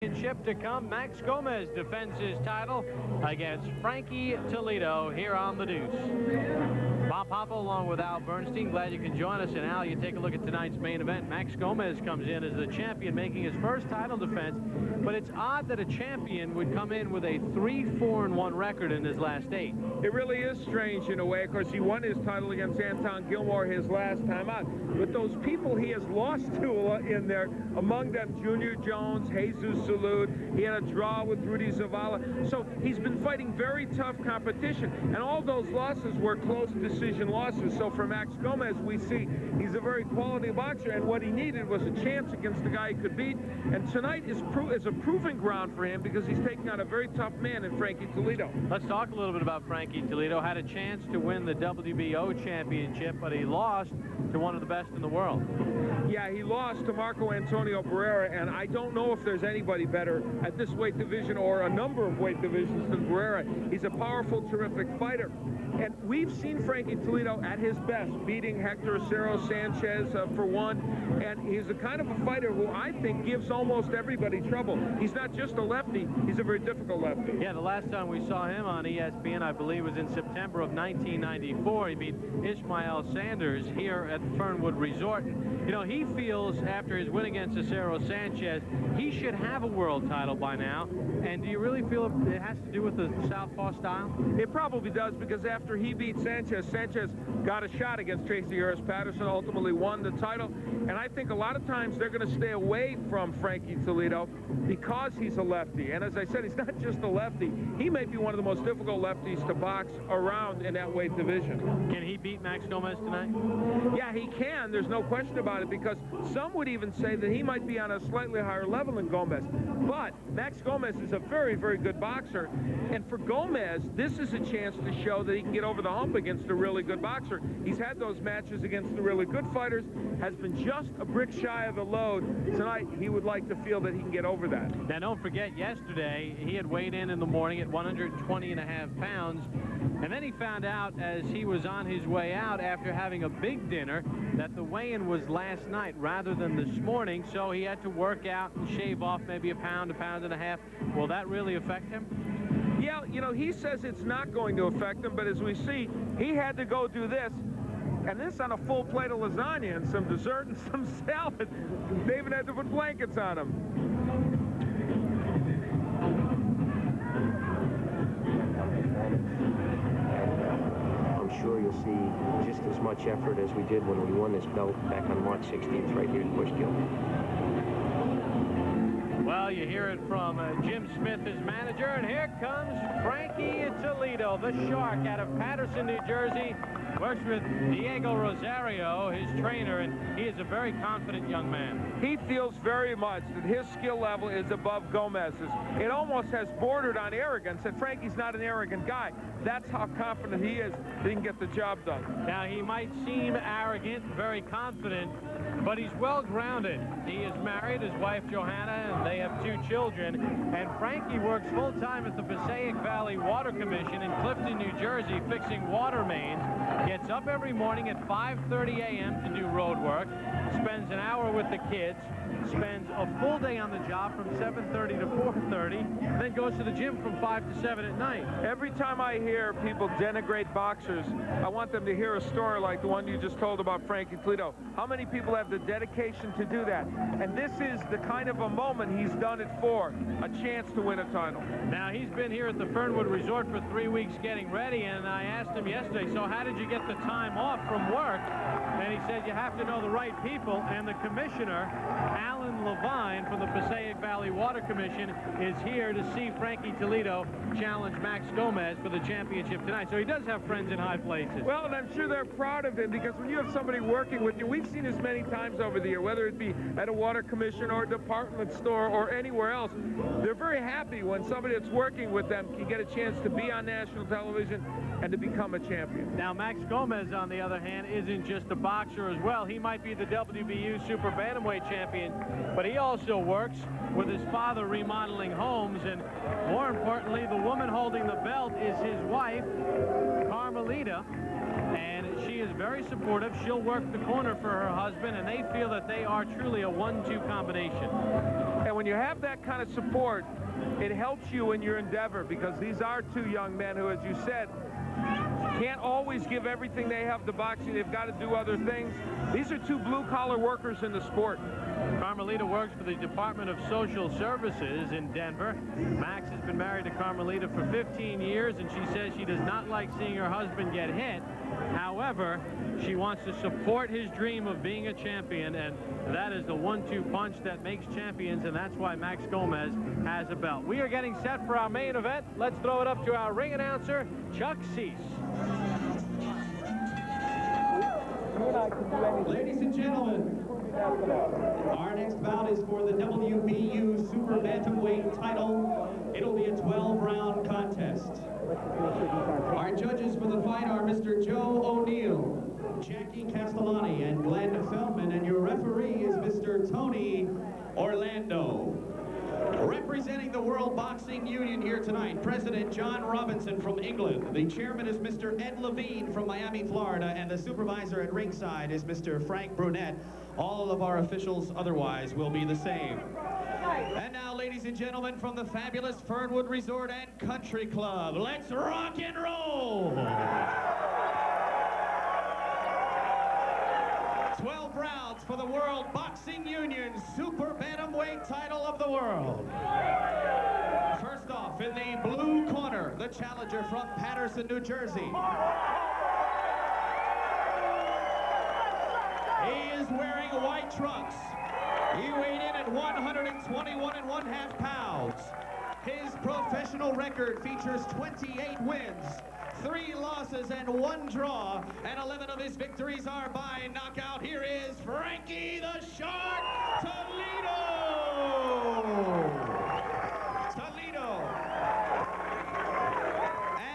Championship to come. Max Gomez defends his title against Frankie Toledo here on the Deuce. Bob Papa along with Al Bernstein. Glad you can join us. And Al, you take a look at tonight's main event. Max Gomez comes in as the champion, making his first title defense. But it's odd that a champion would come in with a 3-4-1 record in his last 8. It really is strange in a way. Of course, he won his title against Anton Gilmore his last time out. But those people he has lost to in there, among them Junior Jones, Jesus Salud, he had a draw with Rudy Zavala. So he's been fighting very tough competition. And all those losses were close decision losses. So for Max Gomez, we see he's a very quality boxer. And what he needed was a chance against the guy he could beat. And tonight is a proving ground for him because he's taking on a very tough man in Frankie Toledo. Let's talk a little bit about Frankie Toledo. Had a chance to win the WBO championship, but he lost to one of the best in the world. Yeah, he lost to Marco Antonio Barrera, and I don't know if there's anybody better at this weight division or a number of weight divisions than Barrera. He's a powerful, terrific fighter. And we've seen Frankie Toledo at his best, beating Hector Acero Sanchez for one. And he's the kind of a fighter who I think gives almost everybody trouble. He's not just a lefty, he's a very difficult lefty. Yeah, the last time we saw him on ESPN, I believe, was in September of 1994. He beat Ishmael Sanders here at the Fernwood Resort. You know, he feels after his win against Acero Sanchez, he should have a world title by now. And do you really feel it has to do with the southpaw style? It probably does, because after he beat Sanchez, Sanchez got a shot against Tracy Harris Patterson, ultimately won the title. And I think a lot of times they're going to stay away from Frankie Toledo because he's a lefty. And as I said, he's not just a lefty. He may be one of the most difficult lefties to box around in that weight division. Can he beat Max Gomez tonight? Yeah, he can. There's no question about it, because some would even say that he might be on a slightly higher level than Gomez. But Max Gomez is a very, very good boxer. And for Gomez, this is a chance to show that he can get over the hump against a really good boxer. He's had those matches against the really good fighters, has been just a brick shy of the load. Tonight, he would like to feel that he can get over that. Now, don't forget, yesterday, he had weighed in the morning at 120.5 pounds. And then he found out as he was on his way out after having a big dinner that the weigh-in was last night rather than this morning. So he had to work out and shave off maybe a pound and a half. Will that really affect him? Yeah, you know, he says it's not going to affect him, but as we see, he had to go do this, and this on a full plate of lasagna and some dessert and some salad. They even had to put blankets on him. I'm sure you'll see just as much effort as we did when we won this belt back on March 16th right here in Bushkill. Well, you hear it from Jim Smith, his manager, and here comes Frankie Toledo, the Shark, out of Patterson, New Jersey. Works with Diego Rosario, his trainer, and he is a very confident young man. He feels very much that his skill level is above Gomez's. It almost has bordered on arrogance, and Frankie's not an arrogant guy. That's how confident he is that he can get the job done. Now, he might seem arrogant, very confident, but he's well-grounded. He is married, his wife Johanna, and they have 2 children. And Frankie works full-time at the Passaic Valley Water Commission in Clifton, New Jersey, fixing water mains. Gets up every morning at 5:30 a.m. to do road work, spends an hour with the kids, spends a full day on the job from 7:30 to 4:30, then goes to the gym from 5 to 7 at night. Every time I hear people denigrate boxers, I want them to hear a story like the one you just told about Frankie Toledo. How many people have the dedication to do that? And this is the kind of a moment he's done it for, a chance to win a title. Now, he's been here at the Fernwood Resort for 3 weeks getting ready, and I asked him yesterday, so how did you get the time off from work? And he said, you have to know the right people, and the commissioner, Alan Levine from the Passaic Valley Water Commission, is here to see Frankie Toledo challenge Max Gomez for the championship tonight. So he does have friends in high places. Well, and I'm sure they're proud of him, because when you have somebody working with you, we've seen this many times over the year, whether it be at a water commission or a department store or anywhere else, they're very happy when somebody that's working with them can get a chance to be on national television and to become a champion. Now, Max Gomez, on the other hand, isn't just a boxer as well. He might be the WBU Super Bantamweight champion, but he also works with his father remodeling homes, and more importantly, the woman holding the belt is his wife, Carmelita, and she She is very supportive. She'll work the corner for her husband, and they feel that they are truly a 1-2 combination. And when you have that kind of support, it helps you in your endeavor, because these are two young men who, as you said, can't always give everything they have to boxing. They've got to do other things. These are two blue-collar workers in the sport. Carmelita works for the Department of Social Services in Denver. Max has been married to Carmelita for 15 years, and she says she does not like seeing her husband get hit. However, she wants to support his dream of being a champion, and that is the 1-2 punch that makes champions, and that's why Max Gomez has a belt. We are getting set for our main event. Let's throw it up to our ring announcer, Chuck Cease. Ladies and gentlemen, our next bout is for the WBU Super Bantamweight title. It'll be a 12-round contest. Our judges for the fight are Mr. Joe O'Neill, Jackie Castellani, and Glenn Feldman, and your referee is Mr. Tony Orlando. Representing the World Boxing Union here tonight, President John Robinson from England. The chairman is Mr. Ed Levine from Miami, Florida, and the supervisor at ringside is Mr. Frank Brunette. All of our officials otherwise will be the same. And now, ladies and gentlemen, from the fabulous Fernwood Resort and Country Club, let's rock and roll! 12 rounds for the World Boxing Union Super Bantamweight title of the world. First off, in the blue corner, the challenger from Paterson, New Jersey. He is wearing white trunks. He weighed in at 121.5 pounds. His professional record features 28 wins, 3 losses, and 1 draw, and 11 of his victories are by knockout. Here is Frankie the Shark Toledo!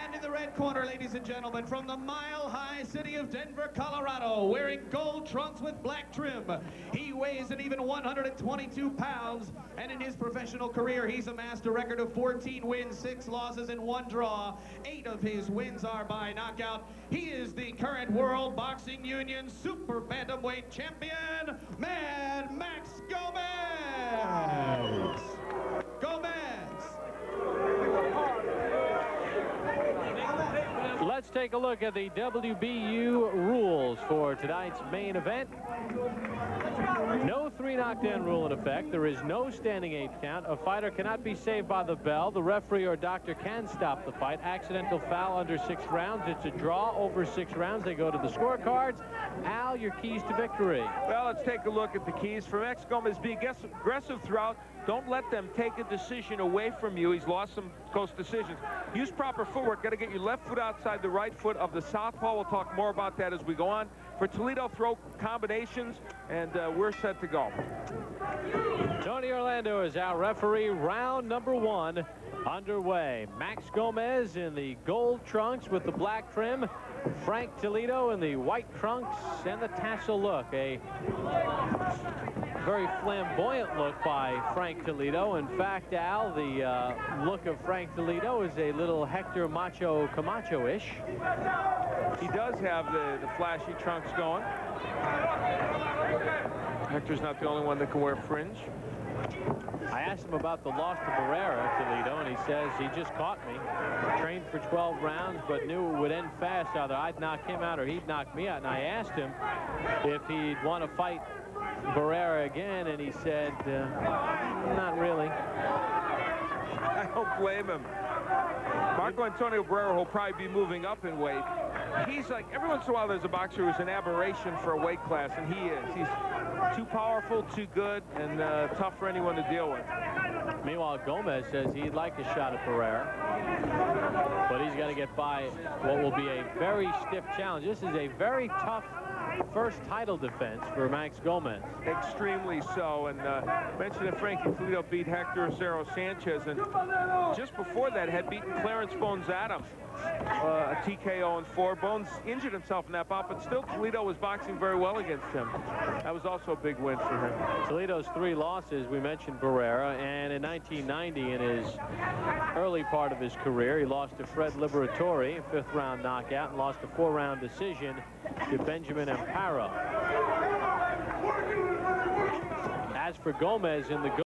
And in the red corner, ladies and gentlemen, from the mile-high city of Denver, Colorado, wearing gold trunks with black trim. He weighs an even 122 pounds, and in his professional career, he's amassed a record of 14 wins, 6 losses, and 1 draw. 8 of his wins are by knockout. He is the current World Boxing Union Super Bantamweight Champion, Mad Max Gomez! Let's take a look at the WBU rules for tonight's main event. No 3 knockdown rule in effect. There is no standing 8 count. A fighter cannot be saved by the bell. The referee or doctor can stop the fight. Accidental foul under 6 rounds. It's a draw over 6 rounds. They go to the scorecards. Al, your keys to victory. Well, let's take a look at the keys. For Max Gomez, be aggressive throughout. Don't let them take a decision away from you. He's lost some close decisions. Use proper footwork. Got to get your left foot outside the right foot of the southpaw. We'll talk more about that as we go on. For Toledo, throw combinations, and we're set to go. Tony Orlando is our referee. Round number 1 underway. Max Gomez in the gold trunks with the black trim. Frank Toledo in the white trunks and the tassel look. A very flamboyant look by Frank Toledo. In fact, Al, the look of Frank Toledo is a little Hector Macho Camacho-ish. He does have the flashy trunks going. Hector's not the only one that can wear fringe. I asked him about the loss to Barrera, Toledo, and he says he just caught me. Trained for 12 rounds, but knew it would end fast. Either I'd knock him out or he'd knock me out. And I asked him if he'd want to fight Barrera again, and he said, not really. I don't blame him. Marco Antonio Barrera will probably be moving up in weight. He's like, every once in a while there's a boxer who's an aberration for a weight class, and he is. He's too powerful, too good, and tough for anyone to deal with. Meanwhile, Gomez says he'd like a shot at Barrera, but he's got to get by what will be a very stiff challenge. This is a very tough first title defense for Max Gomez. Extremely so, and mentioned that Frankie Toledo beat Hector Acero Sanchez, and just before that had beaten Clarence Bones Adams, a TKO in 4. Bones injured himself in that bout, but still Toledo was boxing very well against him. That was also a big win for him. Toledo's 3 losses, we mentioned Barrera, and in 1990, in his early part of his career, he lost to Fred Liberatore, a 5th-round knockout, and lost a 4-round decision to Benjamin Amparo. As for Gomez in the